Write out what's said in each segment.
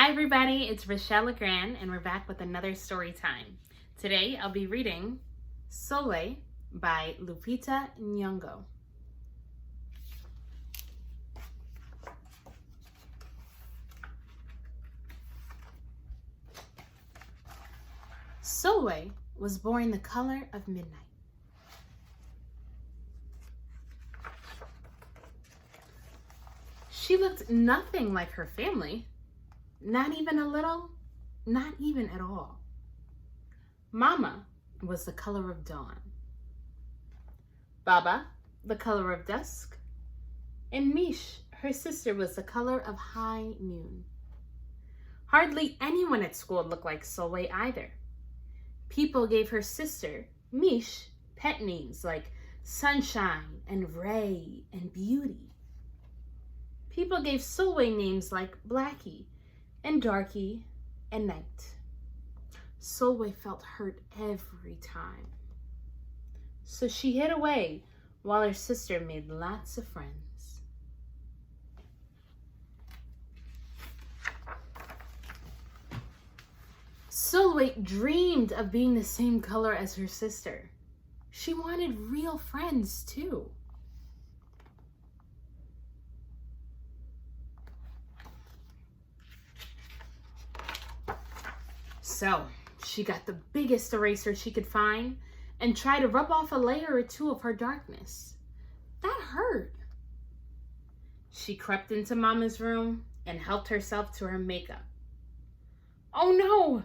Hi everybody, it's Rachelle Legrand and we're back with another story time. Today I'll be reading Sulwe by Lupita Nyong'o. Sulwe was born the color of midnight. She looked nothing like her family. Not even a little, not even at all. Mama was the color of dawn. Baba, the color of dusk. And Mish, her sister, was the color of high noon. Hardly anyone at school looked like Sulwe either. People gave her sister, Mish, pet names like Sunshine and Ray and Beauty. People gave Sulwe names like Blackie and Darky and Night. Sulwe felt hurt every time. So she hid away while her sister made lots of friends. Sulwe dreamed of being the same color as her sister. She wanted real friends too. So she got the biggest eraser she could find and tried to rub off a layer or two of her darkness. That hurt. She crept into Mama's room and helped herself to her makeup. Oh no!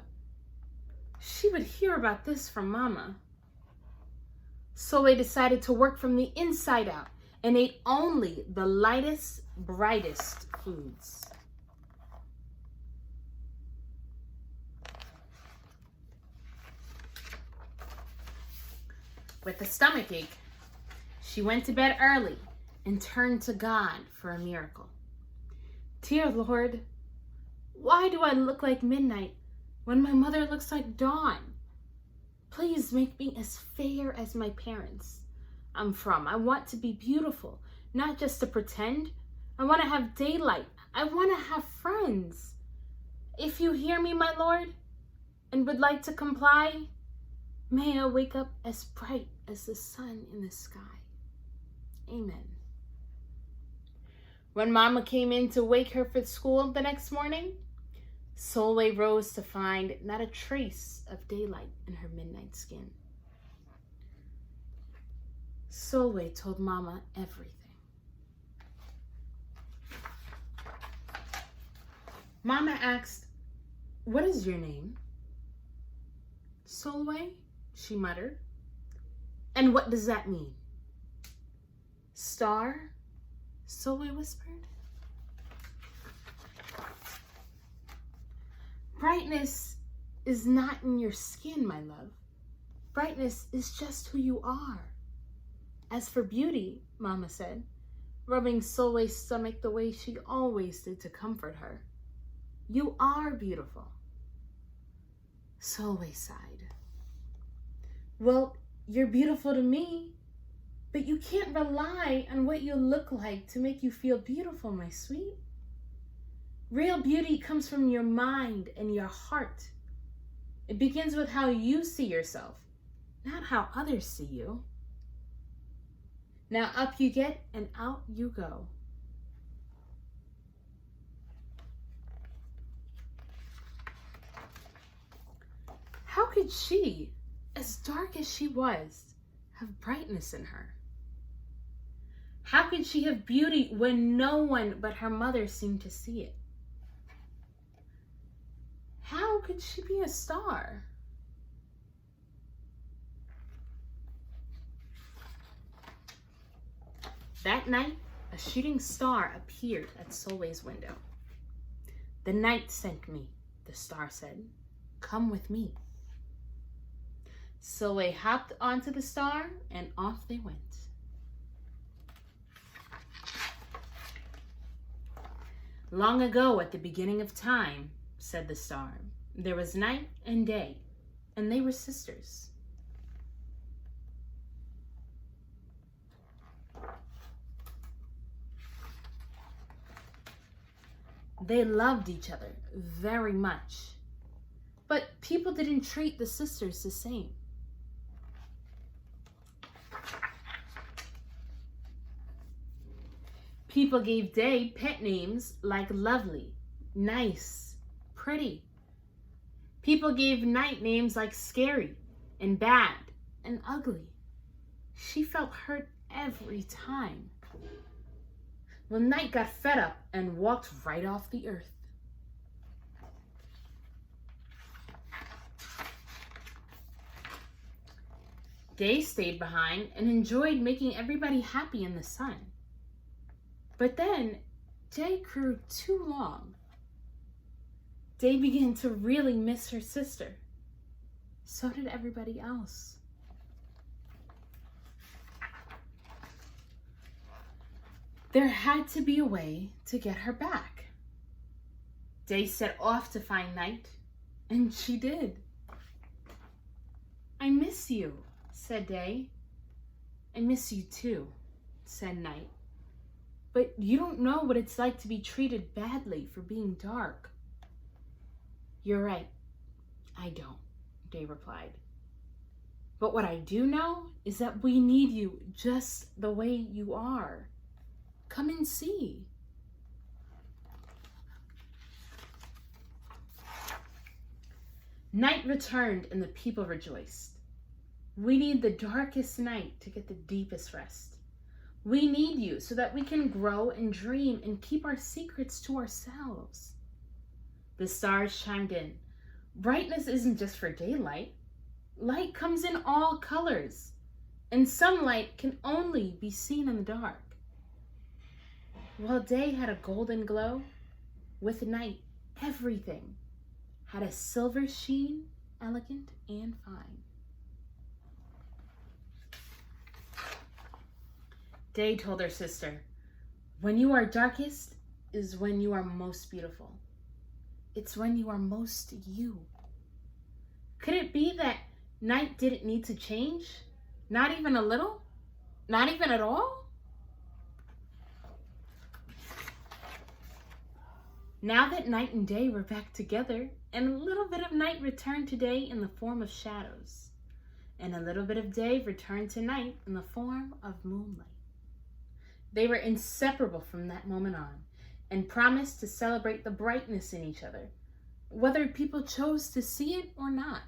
She would hear about this from Mama. Sulwe decided to work from the inside out and ate only the lightest, brightest foods. With a stomachache, she went to bed early and turned to God for a miracle. Dear Lord, why do I look like midnight when my mother looks like dawn? Please make me as fair as my parents I'm from. I want to be beautiful, not just to pretend. I want to have daylight. I want to have friends. If you hear me, my Lord, and would like to comply, may I wake up as bright as the sun in the sky. Amen. When Mama came in to wake her for school the next morning, Sulwe rose to find not a trace of daylight in her midnight skin. Sulwe told Mama everything. Mama asked, "What is your name?" "Sulwe," she muttered. "And what does that mean?" "Star," Sulwe whispered. Brightness is not in your skin, my love. Brightness is just who you are. As for beauty, Mama said, rubbing Sulwe's stomach the way she always did to comfort her, you are beautiful. Sulwe sighed. Well, you're beautiful to me, but you can't rely on what you look like to make you feel beautiful, my sweet. Real beauty comes from your mind and your heart. It begins with how you see yourself, not how others see you. Now up you get and out you go. How could she, as dark as she was, have brightness in her? How could she have beauty when no one but her mother seemed to see it? How could she be a star? That night, a shooting star appeared at Sulwe's window. "The night sent me," the star said. "Come with me." Sulwe hopped onto the star and off they went. Long ago, at the beginning of time, said the star, there was night and day, and they were sisters. They loved each other very much. But people didn't treat the sisters the same. People gave Day pet names like Lovely, Nice, Pretty. People gave Night names like Scary and Bad and Ugly. She felt hurt every time. Well, Night got fed up and walked right off the earth. Day stayed behind and enjoyed making everybody happy in the sun. But then, Day grew too long. Day began to really miss her sister. So did everybody else. There had to be a way to get her back. Day set off to find Night, and she did. "I miss you," said Day. "I miss you too," said Night. "But you don't know what it's like to be treated badly for being dark." "You're right, I don't," Day replied. "But what I do know is that we need you just the way you are. Come and see." Night returned and the people rejoiced. We need the darkest night to get the deepest rest. We need you so that we can grow and dream and keep our secrets to ourselves. The stars chimed in. Brightness isn't just for daylight. Light comes in all colors, and sunlight can only be seen in the dark. While day had a golden glow, with night, everything had a silver sheen, elegant and fine. Day told her sister, "When you are darkest is when you are most beautiful. It's when you are most you." Could it be that night didn't need to change? Not even a little? Not even at all? Now that night and day were back together, and a little bit of night returned to day in the form of shadows, and a little bit of day returned to night in the form of moonlight. They were inseparable from that moment on, and promised to celebrate the brightness in each other, whether people chose to see it or not.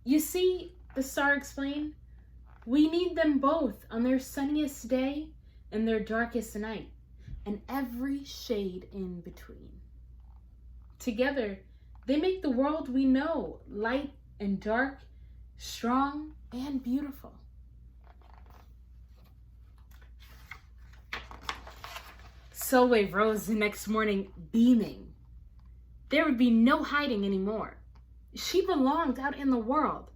You see, the star explained, we need them both on their sunniest day and their darkest night, and every shade in between. Together, they make the world we know, light and dark, strong and beautiful. Sulwe rose the next morning beaming. There would be no hiding anymore. She belonged out in the world,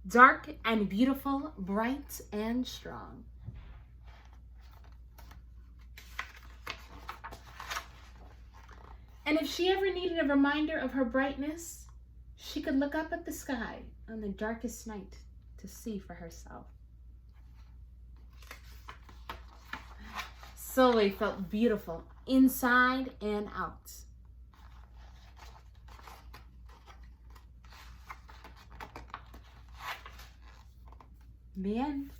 dark and beautiful, bright and strong. And if she ever needed a reminder of her brightness, she could look up at the sky on the darkest night to see for herself. Sulwe felt beautiful inside and out. The end.